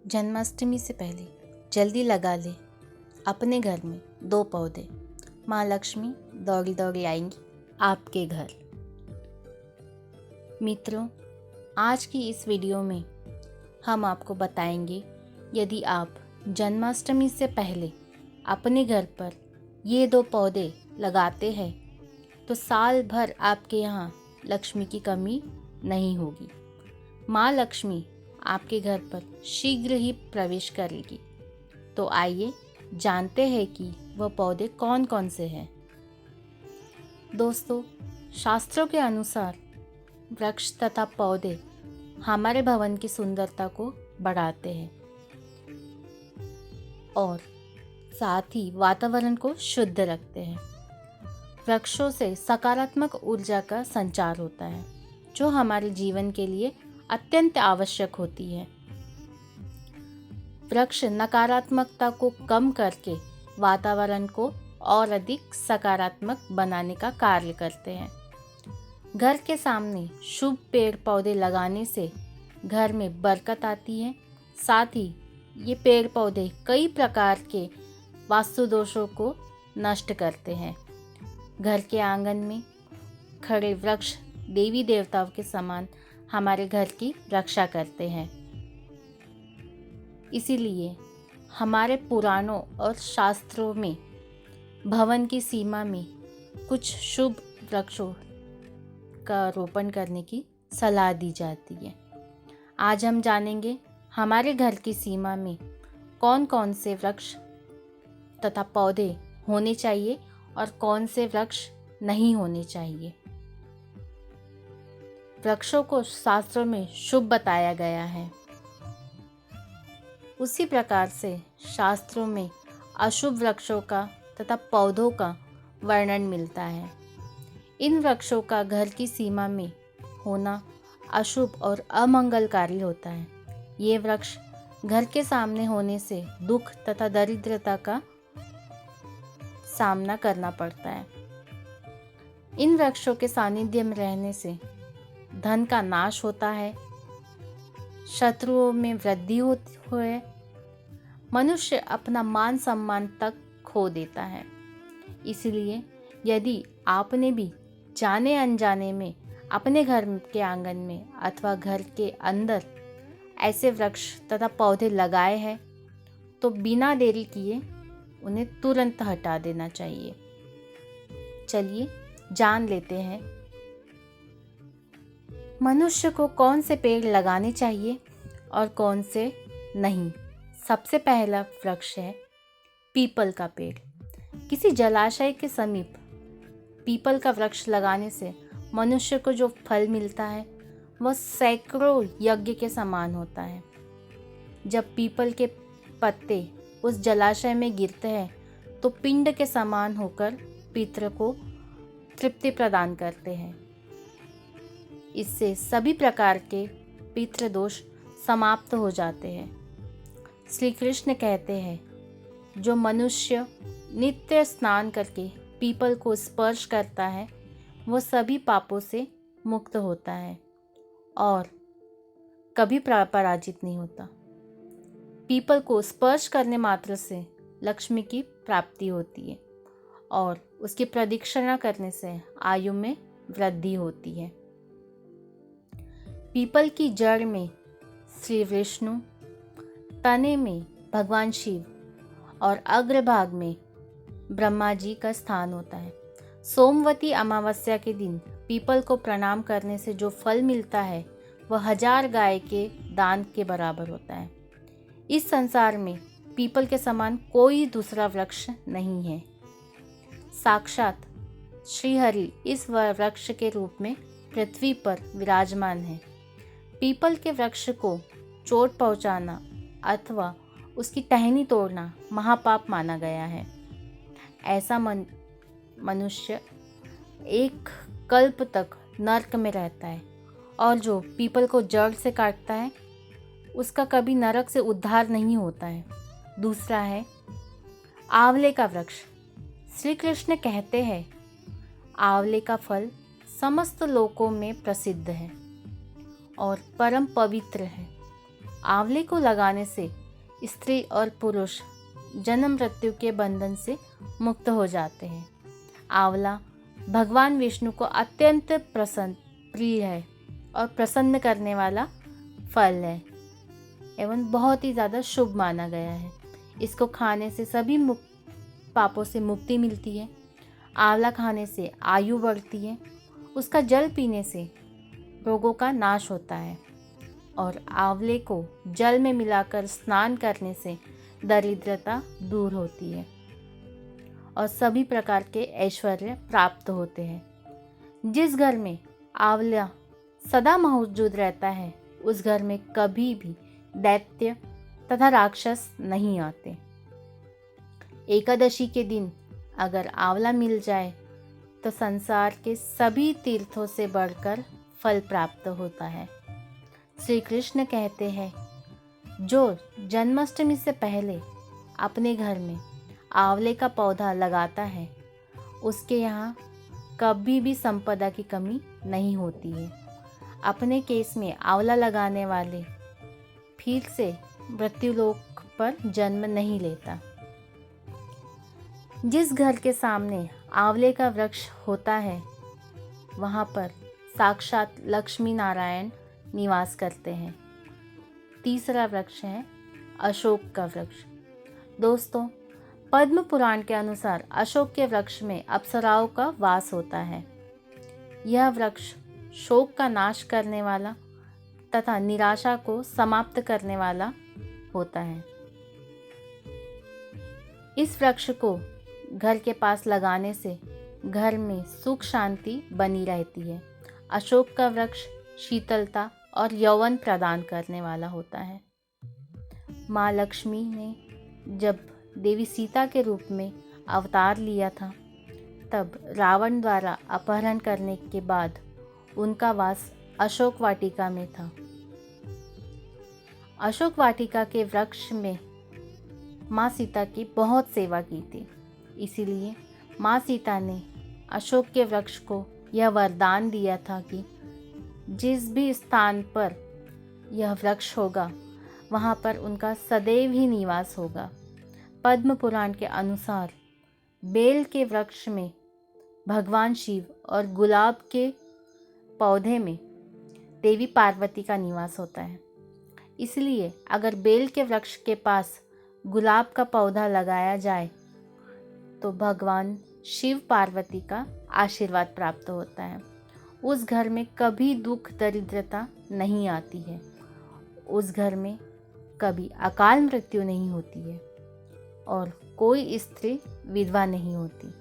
जन्माष्टमी से पहले जल्दी लगा ले अपने घर में 2 पौधे। माँ लक्ष्मी दौड़ी दौड़ी आएंगी आपके घर। मित्रों, आज की इस वीडियो में हम आपको बताएंगे, यदि आप जन्माष्टमी से पहले अपने घर पर ये 2 पौधे लगाते हैं तो साल भर आपके यहाँ लक्ष्मी की कमी नहीं होगी। माँ लक्ष्मी आपके घर पर शीघ्र ही प्रवेश करेगी। तो आइए जानते हैं कि वह पौधे कौन कौन से हैं। दोस्तों, शास्त्रों के अनुसार वृक्ष तथा पौधे हमारे भवन की सुंदरता को बढ़ाते हैं और साथ ही वातावरण को शुद्ध रखते हैं। वृक्षों से सकारात्मक ऊर्जा का संचार होता है, जो हमारे जीवन के लिए अत्यंत आवश्यक होती है। वृक्ष नकारात्मकता को कम करके वातावरण को और अधिक सकारात्मक बनाने का कार्य करते हैं। घर के सामने शुभ पेड़ पौधे लगाने से घर में बरकत आती है। साथ ही ये पेड़ पौधे कई प्रकार के वास्तु दोषों को नष्ट करते हैं। घर के आंगन में खड़े वृक्ष देवी देवताओं के समान हमारे घर की रक्षा करते हैं। इसीलिए हमारे पुराणों और शास्त्रों में भवन की सीमा में कुछ शुभ वृक्षों का रोपण करने की सलाह दी जाती है। आज हम जानेंगे हमारे घर की सीमा में कौन कौन से वृक्ष तथा पौधे होने चाहिए और कौन से वृक्ष नहीं होने चाहिए। वृक्षों को शास्त्रों में शुभ बताया गया है, उसी प्रकार से शास्त्रों में अशुभ वृक्षों का तथा पौधों का वर्णन मिलता है। इन वृक्षों का घर की सीमा में होना अशुभ और अमंगलकारी होता है। ये वृक्ष घर के सामने होने से दुख तथा दरिद्रता का सामना करना पड़ता है। इन वृक्षों के सानिध्य में रहने से धन का नाश होता है, शत्रुओं में वृद्धि होती है, मनुष्य अपना मान सम्मान तक खो देता है। इसलिए यदि आपने भी जाने अनजाने में अपने घर के आंगन में अथवा घर के अंदर ऐसे वृक्ष तथा पौधे लगाए हैं तो बिना देरी किए उन्हें तुरंत हटा देना चाहिए। चलिए जान लेते हैं मनुष्य को कौन से पेड़ लगाने चाहिए और कौन से नहीं। सबसे पहला वृक्ष है पीपल का पेड़। किसी जलाशय के समीप पीपल का वृक्ष लगाने से मनुष्य को जो फल मिलता है वह सैकड़ों यज्ञ के समान होता है। जब पीपल के पत्ते उस जलाशय में गिरते हैं तो पिंड के समान होकर पितृ को तृप्ति प्रदान करते हैं। इससे सभी प्रकार के पितृदोष समाप्त हो जाते हैं। श्री कृष्ण कहते हैं, जो मनुष्य नित्य स्नान करके पीपल को स्पर्श करता है वह सभी पापों से मुक्त होता है और कभी पराजित नहीं होता। पीपल को स्पर्श करने मात्र से लक्ष्मी की प्राप्ति होती है और उसकी प्रदक्षिणा करने से आयु में वृद्धि होती है। पीपल की जड़ में श्री विष्णु, तने में भगवान शिव और अग्रभाग में ब्रह्मा जी का स्थान होता है। सोमवती अमावस्या के दिन पीपल को प्रणाम करने से जो फल मिलता है वह 1000 गाय के दान के बराबर होता है। इस संसार में पीपल के समान कोई दूसरा वृक्ष नहीं है। साक्षात श्रीहरि इस वृक्ष के रूप में पृथ्वी पर विराजमान है। पीपल के वृक्ष को चोट पहुंचाना अथवा उसकी टहनी तोड़ना महापाप माना गया है। ऐसा मनुष्य एक कल्प तक नरक में रहता है और जो पीपल को जड़ से काटता है उसका कभी नरक से उद्धार नहीं होता है। दूसरा है आंवले का वृक्ष। श्री कृष्ण कहते हैं, आंवले का फल समस्त लोकों में प्रसिद्ध है और परम पवित्र है। आंवले को लगाने से स्त्री और पुरुष जन्म मृत्यु के बंधन से मुक्त हो जाते हैं। आंवला भगवान विष्णु को अत्यंत प्रिय है और प्रसन्न करने वाला फल है एवं बहुत ही ज़्यादा शुभ माना गया है। इसको खाने से सभी पापों से मुक्ति मिलती है। आंवला खाने से आयु बढ़ती है। उसका जल पीने से रोगों का नाश होता है और आंवले को जल में मिलाकर स्नान करने से दरिद्रता दूर होती है और सभी प्रकार के ऐश्वर्य प्राप्त होते हैं। जिस घर में आंवला सदा मौजूद रहता है उस घर में कभी भी दैत्य तथा राक्षस नहीं आते। एकादशी के दिन अगर आंवला मिल जाए तो संसार के सभी तीर्थों से बढ़कर फल प्राप्त होता है। श्री कृष्ण कहते हैं, जो जन्माष्टमी से पहले अपने घर में आंवले का पौधा लगाता है उसके यहाँ कभी भी संपदा की कमी नहीं होती है। अपने केस में आंवला लगाने वाले फिर से मृत्युलोक पर जन्म नहीं लेता। जिस घर के सामने आंवले का वृक्ष होता है वहाँ पर साक्षात लक्ष्मी नारायण निवास करते हैं। तीसरा वृक्ष है अशोक का वृक्ष। दोस्तों, पद्म पुराण के अनुसार अशोक के वृक्ष में अप्सराओं का वास होता है। यह वृक्ष शोक का नाश करने वाला तथा निराशा को समाप्त करने वाला होता है। इस वृक्ष को घर के पास लगाने से घर में सुख शांति बनी रहती है। अशोक का वृक्ष शीतलता और यौवन प्रदान करने वाला होता है। माँ लक्ष्मी ने जब देवी सीता के रूप में अवतार लिया था तब रावण द्वारा अपहरण करने के बाद उनका वास अशोक वाटिका में था। अशोक वाटिका के वृक्ष में माँ सीता की बहुत सेवा की थी, इसीलिए माँ सीता ने अशोक के वृक्ष को यह वरदान दिया था कि जिस भी स्थान पर यह वृक्ष होगा वहाँ पर उनका सदैव ही निवास होगा। पद्म पुराण के अनुसार बेल के वृक्ष में भगवान शिव और गुलाब के पौधे में देवी पार्वती का निवास होता है। इसलिए अगर बेल के वृक्ष के पास गुलाब का पौधा लगाया जाए तो भगवान शिव पार्वती का आशीर्वाद प्राप्त होता है। उस घर में कभी दुख दरिद्रता नहीं आती है। उस घर में कभी अकाल मृत्यु नहीं होती है और कोई स्त्री विधवा नहीं होती।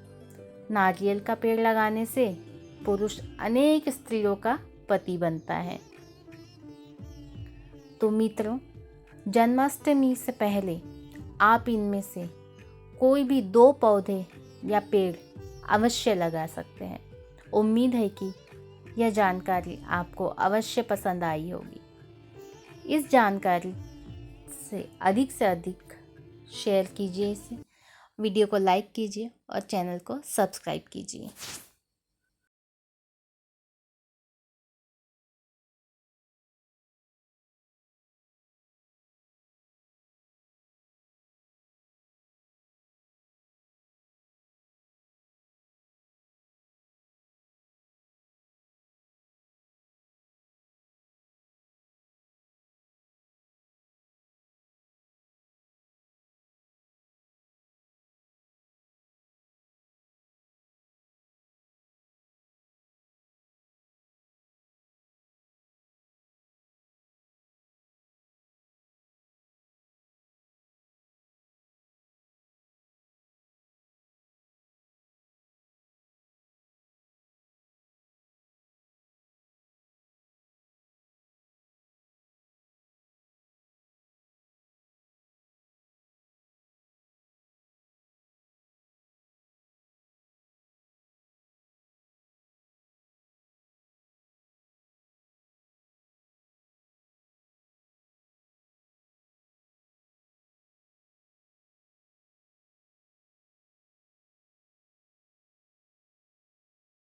नारियल का पेड़ लगाने से पुरुष अनेक स्त्रियों का पति बनता है। तो मित्रों, जन्माष्टमी से पहले आप इनमें से कोई भी 2 पौधे या पेड़ अवश्य लगा सकते हैं। उम्मीद है कि यह जानकारी आपको अवश्य पसंद आई होगी। इस जानकारी से अधिक शेयर कीजिए इसे, वीडियो को लाइक कीजिए और चैनल को सब्सक्राइब कीजिए।